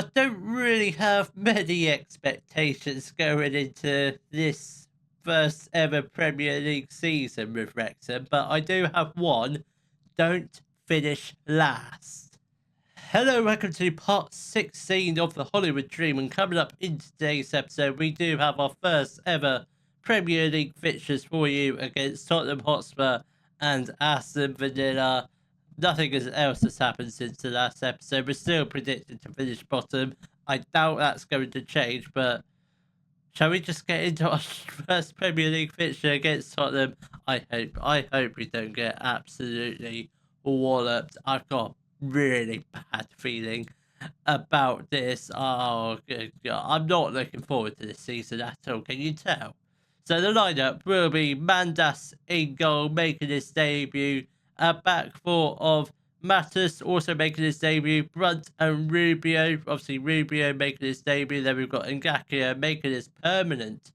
I don't really have many expectations going into this first ever Premier League season with Wrexham, but I do have one. Don't finish last. Hello, welcome to part 16 of the Hollywood Dream, and coming up in today's episode, we do have our first ever Premier League fixtures for you against Tottenham Hotspur and Aston Villa. Nothing else has happened since the last episode. We're still predicted to finish bottom. I doubt that's going to change, but shall we just get into our first Premier League fixture against Tottenham? I hope we don't get absolutely walloped. I've got a really bad feeling about this. Oh, good God. I'm not looking forward to this season at all. Can you tell? So the lineup will be Mandas in goal, making his debut. A back four of Mattis also making his debut. Brunt and Rubio. Obviously, Rubio making his debut. Then we've got Ngakia making his permanent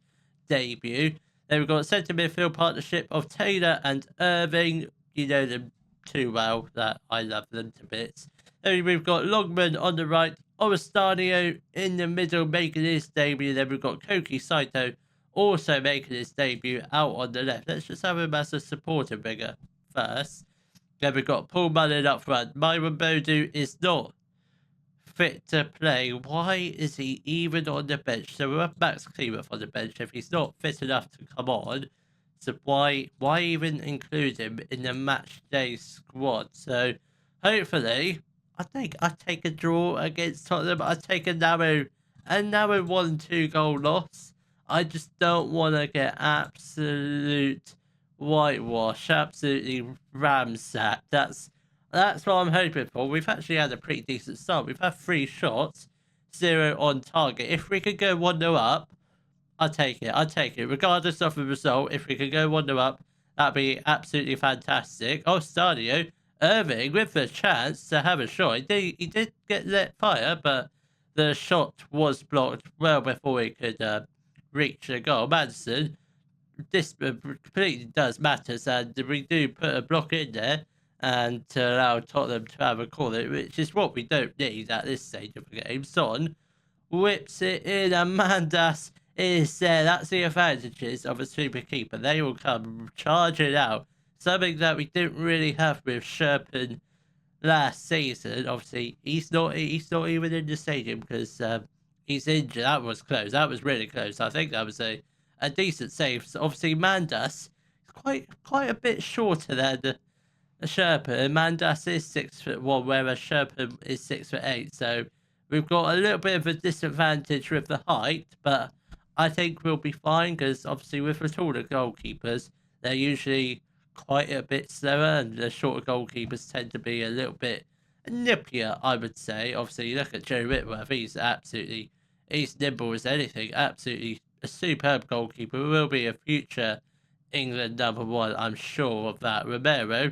debut. Then we've got a centre midfield partnership of Taylor and Irving. You know them too well that I love them to bits. Then we've got Longman on the right. Oristanio in the middle making his debut. Then we've got Koki Saito also making his debut out on the left. Let's just have him as a supporting winger first. Then we've got Paul Mullin up front. Myron Bodu is not fit to play. Why is he even on the bench? So we have Max Cleworth on the bench if he's not fit enough to come on. So why even include him in the match day squad? So hopefully, I think I take a draw against Tottenham. I take a narrow 1-2 goal loss. I just don't want to get absolute whitewash, absolutely ramsacked. That's what I'm hoping for. We've actually had a pretty decent start. We've had 3 shots, 0 on target. If we could go 1-0 up, I'll take it. Regardless of the result, if we could go 1-0 up, that'd be absolutely fantastic. Oh, Stadio, Irving with the chance to have a shot. He did get let fire, but the shot was blocked well before he could reach the goal. Madison, this completely does matter, and we do put a block in there and to allow Tottenham to have a corner, which is what we don't need at this stage of the game. Son whips it in, and Mandas is there. That's the advantages of a super keeper. They will come charging out, something that we didn't really have with Sherpen last season. Obviously, he's not even in the stadium because he's injured. That was close. That was really close. I think that was a decent save. So obviously, Mandas is quite a bit shorter than Sherpen. Mandas is 6'1", whereas Sherpen is 6'8". So we've got a little bit of a disadvantage with the height, but I think we'll be fine because obviously with the taller goalkeepers, they're usually quite a bit slower, and the shorter goalkeepers tend to be a little bit nippier, I would say. Obviously, you look at Joe Whitworth; he's nimble as anything. Absolutely a superb goalkeeper. Will be a future England #1. I'm sure of that. Romero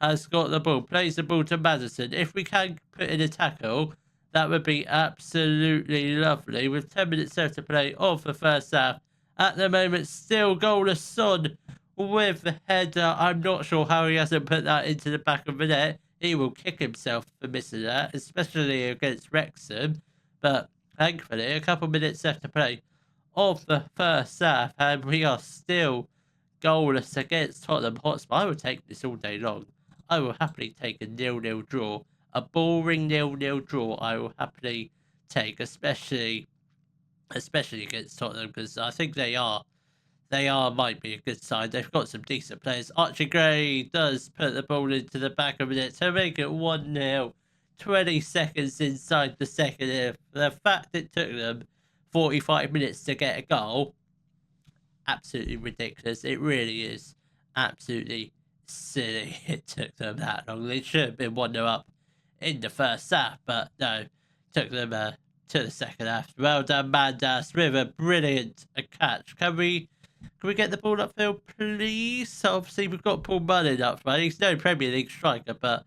has got the ball, plays the ball to Madison. If we can put in a tackle, that would be absolutely lovely. With 10 minutes left to play of the first half. At the moment, still goalless. Son with the header. I'm not sure how he hasn't put that into the back of the net. He will kick himself for missing that, especially against Wrexham. But thankfully, a couple minutes left to play of the first half, and we are still goalless against Tottenham Hotspur. I will take this all day long. I will happily take a 0-0 draw. A boring 0-0 draw I will happily take, especially against Tottenham, because I think they might be a good side. They've got some decent players. Archie Gray does put the ball into the back of it to make it 1-0. 20 seconds inside the second half. The fact it took them 45 minutes to get a goal, absolutely ridiculous. It really is absolutely silly it took them that long. They should have been 1-0 up in the first half, but no, took them to the second half. Well done, Mandas, with a brilliant catch. Can we get the ball upfield, please? So obviously, we've got Paul Mullin up front. He's no Premier League striker, but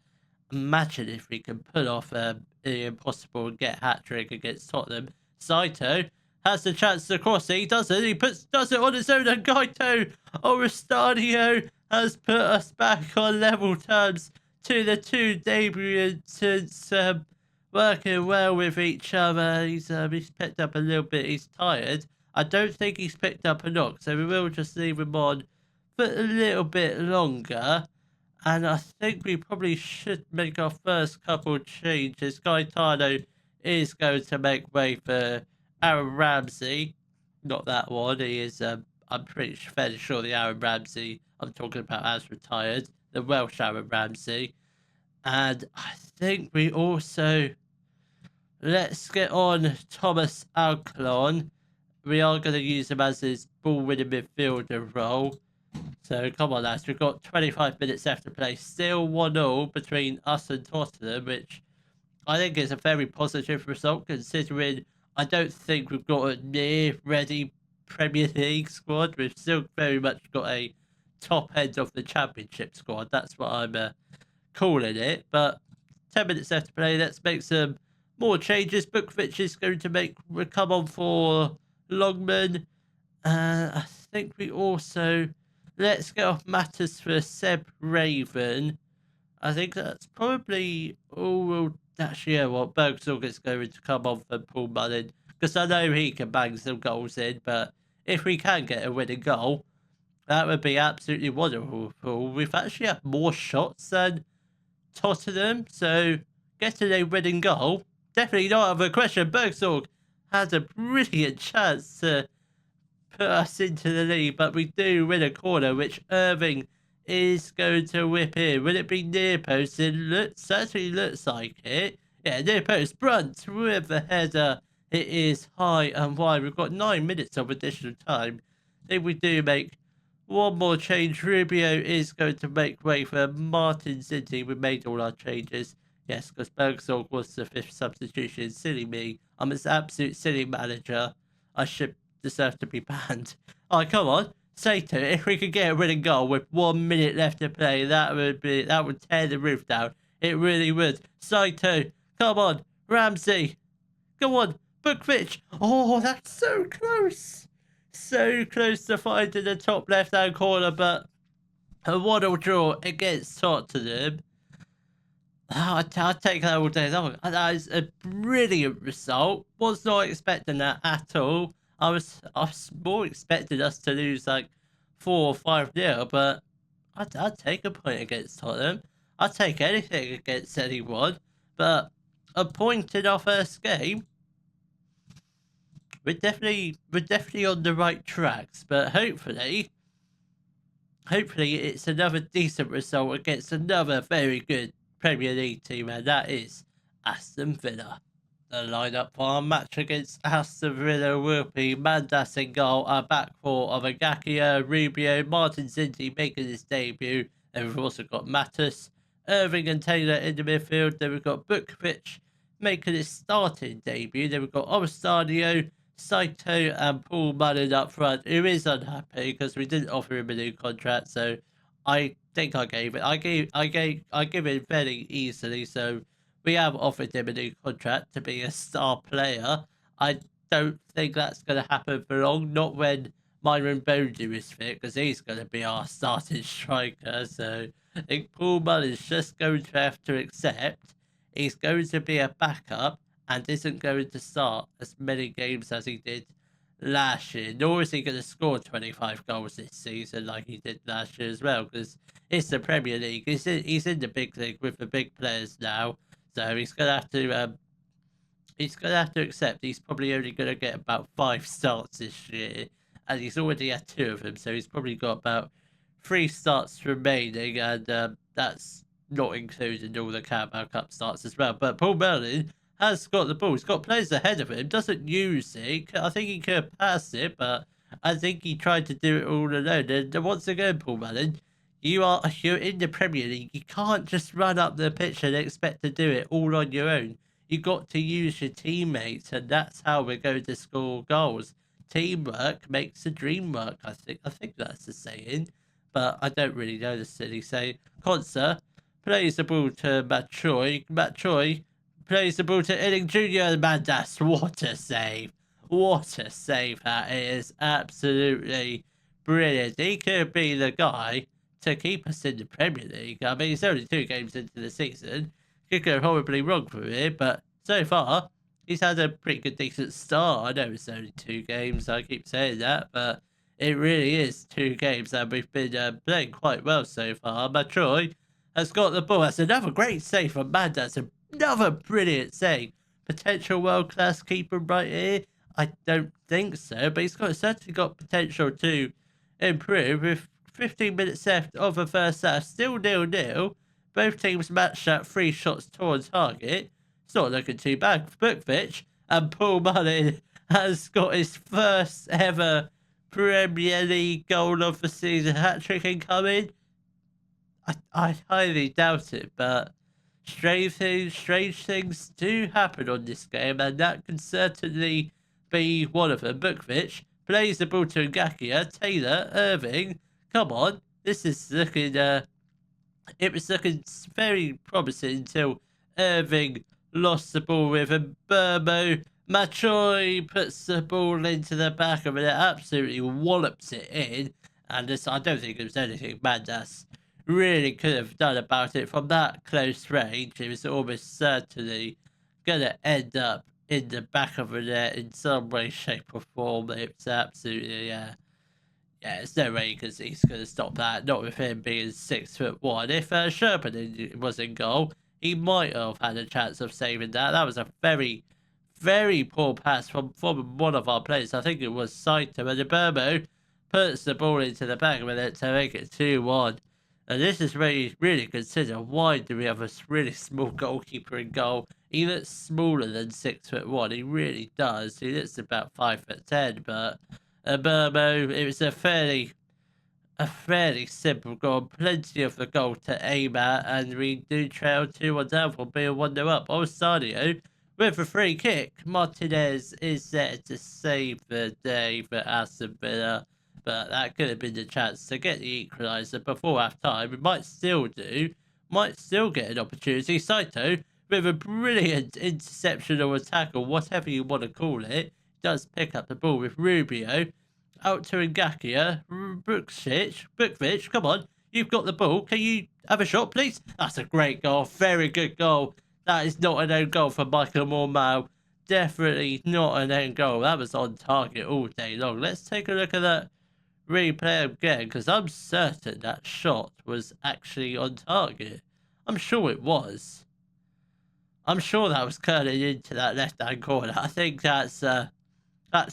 imagine if we can pull off the impossible and get hat-trick against Tottenham. Saito has the chance to cross it. He doesn't. He does it on his own, and Gaito Oristanio has put us back on level terms to the 2 debuts since working well with each other. He's picked up a little bit. He's tired. I don't think he's picked up a knock, so we will just leave him on for a little bit longer. And I think we probably should make our first couple changes. Gaetano is going to make way for Aaron Ramsey. Not that one. He is, I'm fairly sure the Aaron Ramsey I'm talking about has retired. The Welsh Aaron Ramsey. And I think we also... Let's get on Thomas Alclon. We are going to use him as his ball-winning midfielder role. So come on, lads. We've got 25 minutes left to play. Still 1-0 between us and Tottenham, which I think is a very positive result considering I don't think we've got a near-ready Premier League squad. We've still very much got a top end of the Championship squad. That's what I'm calling it. But 10 minutes left to play. Let's make some more changes. Bukovic is going to come on for Longman. I think we also... Let's get off Mattis for Seb Raven. I think that's probably all we'll... Actually, yeah, well, Bergsorg is going to come on for Paul Mullin. Because I know he can bang some goals in, but if we can get a winning goal, that would be absolutely wonderful. We've actually had more shots than Tottenham, so getting a winning goal, definitely not out of a question. Bergsorg has a brilliant chance to put us into the lead, but we do win a corner, which Irving is going to whip in. Will it be near post? It certainly looks like it. Yeah, near post. Brunt with the header. It is high and wide. We've got 9 minutes of additional time. I think we do make one more change. Rubio is going to make way for Martin Zinti. We made all our changes. Yes, because Bergsorg was the 5th substitution. Silly me. I'm an absolute silly manager. I should deserve to be banned. Oh, come on. Sato, if we could get a winning goal with 1 minute left to play, that would tear the roof down. It really would. Saito, come on. Ramsey, come on. Bukovic. Oh, that's so close. So close to finding the top left-hand corner, but a 1-1 draw against Tottenham. Oh, I'll take that all day long. That is a brilliant result. Was not expecting that at all. I was more expecting us to lose like 4 or 5-0, but I'd take a point against Tottenham. I'd take anything against anyone, but a point in our first game. We're definitely on the right tracks, but hopefully it's another decent result against another very good Premier League team, and that is Aston Villa. The lineup for our match against Aston Villa will be Mandas in goal, our back four of Agakia, Rubio, Martin Zinti making his debut, and we've also got Mattis, Irving and Taylor in the midfield. Then we've got Bukovic making his starting debut. Then we've got Ostadio, Saito and Paul Mullin up front, who is unhappy because we didn't offer him a new contract. So I think I give it very easily. So we have offered him a new contract to be a star player. I don't think that's going to happen for long. Not when Myron Bondu is fit, because he's going to be our starting striker. So I think Paul Mullin's just going to have to accept he's going to be a backup and isn't going to start as many games as he did last year. Nor is he going to score 25 goals this season like he did last year as well, because it's the Premier League. He's in the big league with the big players now. So he's going to have to accept he's probably only going to get about 5 starts this year, and he's already had 2 of them. So he's probably got about 3 starts remaining, and that's not including all the Carabao Cup starts as well. But Paul Mullin has got the ball. He's got players ahead of him. Doesn't use it. I think he could pass it, but I think he tried to do it all alone. And once again, Paul Mullin, you're in the Premier League. You can't just run up the pitch and expect to do it all on your own. You got to use your teammates, and that's how we're going to score goals. Teamwork makes the dream work. I think that's the saying, but I don't really know the silly saying. Conser plays the ball to Matt Choi. Matt Choi plays the ball to Ealing Jr. Mandas. What a save. What a save that is. Absolutely brilliant. He could be the guy to keep us in the Premier League. I mean, it's only 2 games into the season. Could go horribly wrong for him, but so far, he's had a pretty good, decent start. I know it's only 2 games, I keep saying that, but it really is 2 games, and we've been playing quite well so far. Matroy has got the ball. That's another great save from Mandas. Another brilliant save. Potential world-class keeper right here. I don't think so, but he's certainly got potential to improve. With 15 minutes left of the first half, still 0-0. Both teams matched at 3 shots towards target. It's not looking too bad for Bukvich. And Paul Mullin has got his first ever Premier League goal of the season. Hat-trick incoming. I highly doubt it, but strange things do happen on this game, and that can certainly be one of them. Bukvich plays the ball to Ngakia, Taylor, Irving. Come on, this is looking it was looking very promising until Irving lost the ball with a Burmo. Machoy puts the ball into the back of it, absolutely wallops it in, and I don't think it was anything Mandas really could have done about it from that close range. It was almost certainly going to end up in the back of the net in some way, shape, or form. It's absolutely, there's no way he's going to stop that. Not with him being 6'1". If Sherpan was in goal, he might have had a chance of saving that. That was a very, very poor pass from one of our players. I think it was Saito, and Burmo puts the ball into the back of it to make it 2-1. And this is really consider, why do we have a really small goalkeeper in goal? He looks smaller than 6'1". He really does. He looks about 5'10", but Burmo, it was a fairly simple goal. Plenty of the goal to aim at, and we do trail 2-1 down from being 1-0 up. Osadio with a free kick. Martinez is there to save the day for Aston Villa, but that could have been the chance to get the equaliser before half-time. We might still get an opportunity. Saito, with a brilliant interception or a tackle, whatever you want to call it, does pick up the ball with Rubio. Out to Ngakia. Bukvich, come on. You've got the ball. Can you have a shot, please? That's a great goal. Very good goal. That is not an own goal for Michael Mormau. Definitely not an own goal. That was on target all day long. Let's take a look at that replay again, because I'm certain that shot was actually on target. I'm sure it was. I'm sure that was curling into that left-hand corner. I think that's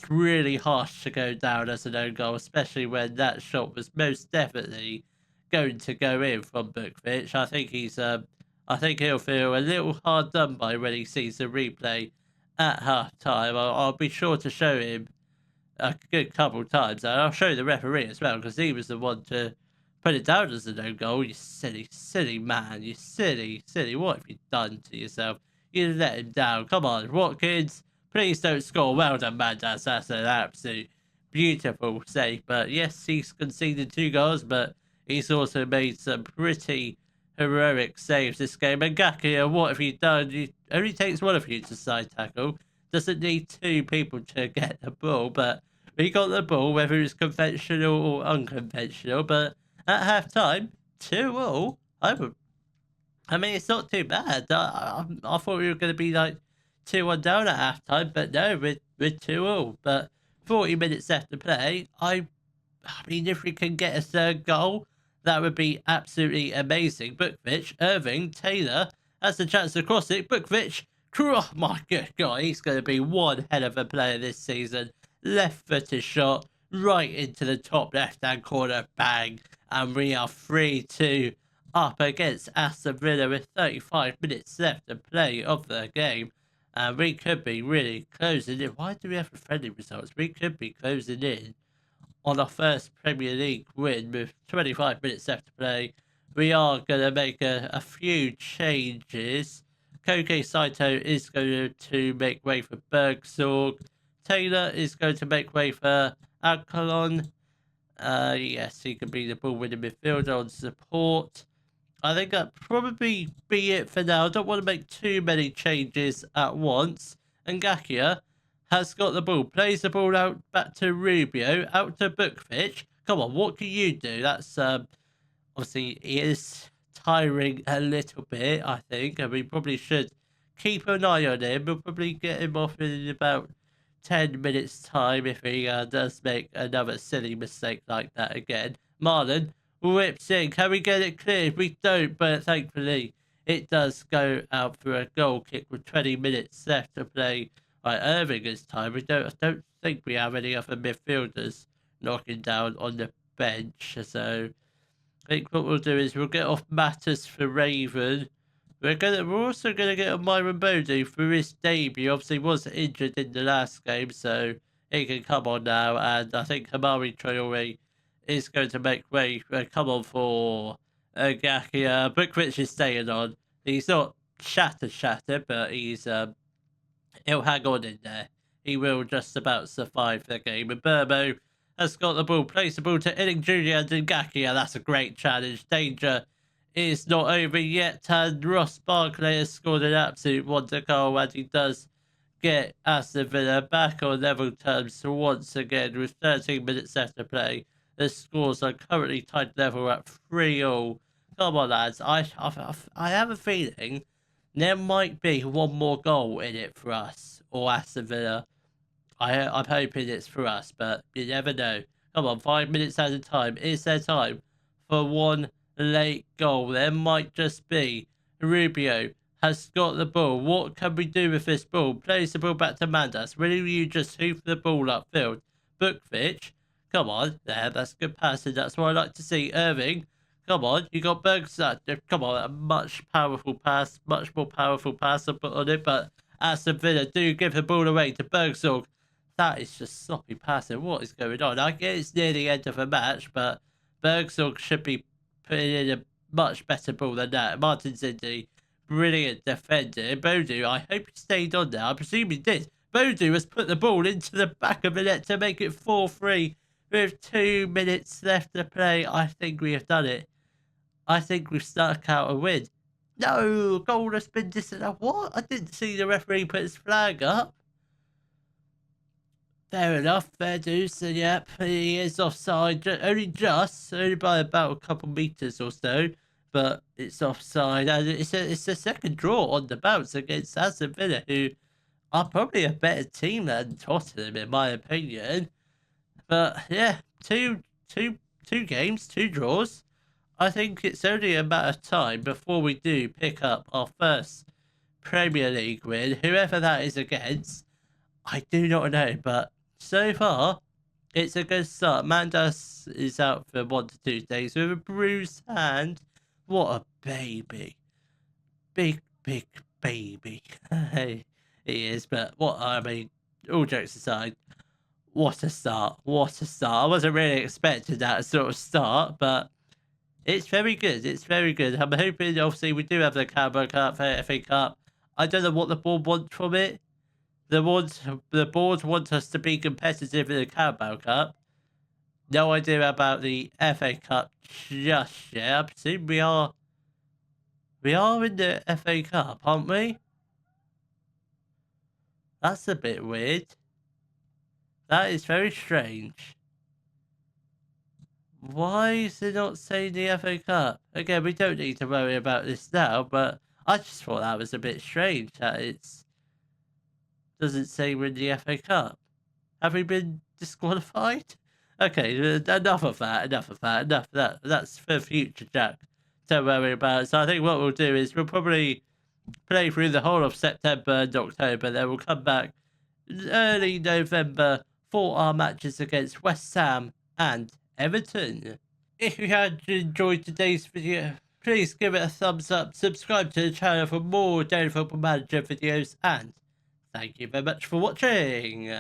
really harsh to go down as an own goal, especially when that shot was most definitely going to go in from Bukvich. I think he'll feel a little hard done by when he sees the replay at half-time. I'll be sure to show him a good couple times, and I'll show the referee as well, because he was the one to put it down as a no goal. You silly man, you silly. What have you done to yourself? You let him down. Come on, Watkins, please don't score. Well done, Mandas. That's an absolute beautiful save. But yes, he's conceded 2 goals, but he's also made some pretty heroic saves this game. And Ngakia, what have you done? It only takes one of you to side tackle. Doesn't need 2 people to get the ball, but we got the ball, whether it's conventional or unconventional. But at half-time, 2-0, I mean, it's not too bad. I thought we were going to be like 2-1 down at half-time, but no, we're 2-0. But 40 minutes left to play. I mean, if we can get a third goal, that would be absolutely amazing. Bukvich, Irving, Taylor has the chance to cross it. Bukvich, oh my good God, he's going to be one hell of a player this season. Left-footed shot right into the top left-hand corner, bang, and we are 3-2 up against Aston Villa with 35 minutes left to play of the game. And we could be really closing in. Why do we have the friendly results? We could be closing in on our first Premier League win with 25 minutes left to play. We are going to make a few changes. Koke Saito is going to make way for Bergsorg. Taylor is going to make way for Alcalon. Yes, he can be the ball-winning midfielder on support. I think that probably be it for now. I don't want to make too many changes at once. And Ngakia has got the ball. Plays the ball out back to Rubio. Out to Bukvich. Come on, what can you do? That's obviously he is tiring a little bit, I think. And we probably should keep an eye on him. We'll probably get him off in about 10 minutes' time if he does make another silly mistake like that again. Marlon whips in. Can we get it cleared? We don't, but thankfully it does go out for a goal kick with 20 minutes left to play. Right, Irving this time. I don't think we have any other midfielders knocking down on the bench. So I think what we'll do is we'll get off Matters for Raven. We're also gonna get a Myron Bodie for his debut. Obviously, was injured in the last game, so he can come on now. And I think Hamari Traore is going to make way. Come on for Gakia. Bookwich is staying on. He's not shattered, but he'll hang on in there. He will just about survive the game. And Burbo has got the ball, plays the ball to Inning Jr. and Ngakia. That's a great challenge. Danger is not over yet, and Ross Barclay has scored an absolute wonder goal, and he does get Aston Villa back on level terms once again with 13 minutes left to play. The scores are currently tied level at 3-all. Come on, lads. I have a feeling there might be one more goal in it for us or Aston Villa. I'm hoping it's for us, but you never know. Come on, 5 minutes at a time. Is there time for one late goal? There might just be. Rubio has got the ball. What can we do with this ball? Plays the ball back to Mandas. Will you just hoof the ball upfield? Bukvich, come on. There, that's good passing. That's what I like to see. Irving, come on. You got Bergson. Come on, a much more powerful pass to put on it, but Aston Villa do give the ball away to Bergson. That is just sloppy passing. What is going on? I guess it's near the end of a match, but Bergson should be putting in a much better ball than that. Martin Zindi, brilliant defender. Bodu, I hope he stayed on there. I presume he did. Bodu has put the ball into the back of the net to make it 4-3 with 2 minutes left to play. I think we have done it. I think we've stuck out a win. No, goal has been disallowed. What? I didn't see the referee put his flag up. Fair enough, fair dues. So, yep, he is offside. Only by about a couple meters or so, but it's offside. And it's a second draw on the bounce against Aston Villa, who are probably a better team than Tottenham, in my opinion. But yeah, two games, 2 draws. I think it's only a matter of time before we do pick up our first Premier League win, whoever that is against. I do not know, but so far, it's a good start. Mandas is out for 1 to 2 days with a bruised hand. What a baby. Big baby. He is, but all jokes aside, what a start. I wasn't really expecting that sort of start, but it's very good. I'm hoping, obviously, we do have the Carabao Cup, FA Cup. I don't know what the board wants from it. The board wants us to be competitive in the Carabao Cup. No idea about the FA Cup just yet. I presume we are in the FA Cup, aren't we? That's a bit weird. That is very strange. Why is it not saying the FA Cup? Again, we don't need to worry about this now, but I just thought that was a bit strange that it's doesn't say we're in the FA Cup. Have we been disqualified? Okay, enough of that. That's for future, Jack. Don't worry about it. So I think what we'll do is we'll probably play through the whole of September and October. Then we'll come back early November for our matches against West Ham and Everton. If you had enjoyed today's video, please give it a thumbs up, subscribe to the channel for more Daily Football Manager videos, and thank you very much for watching.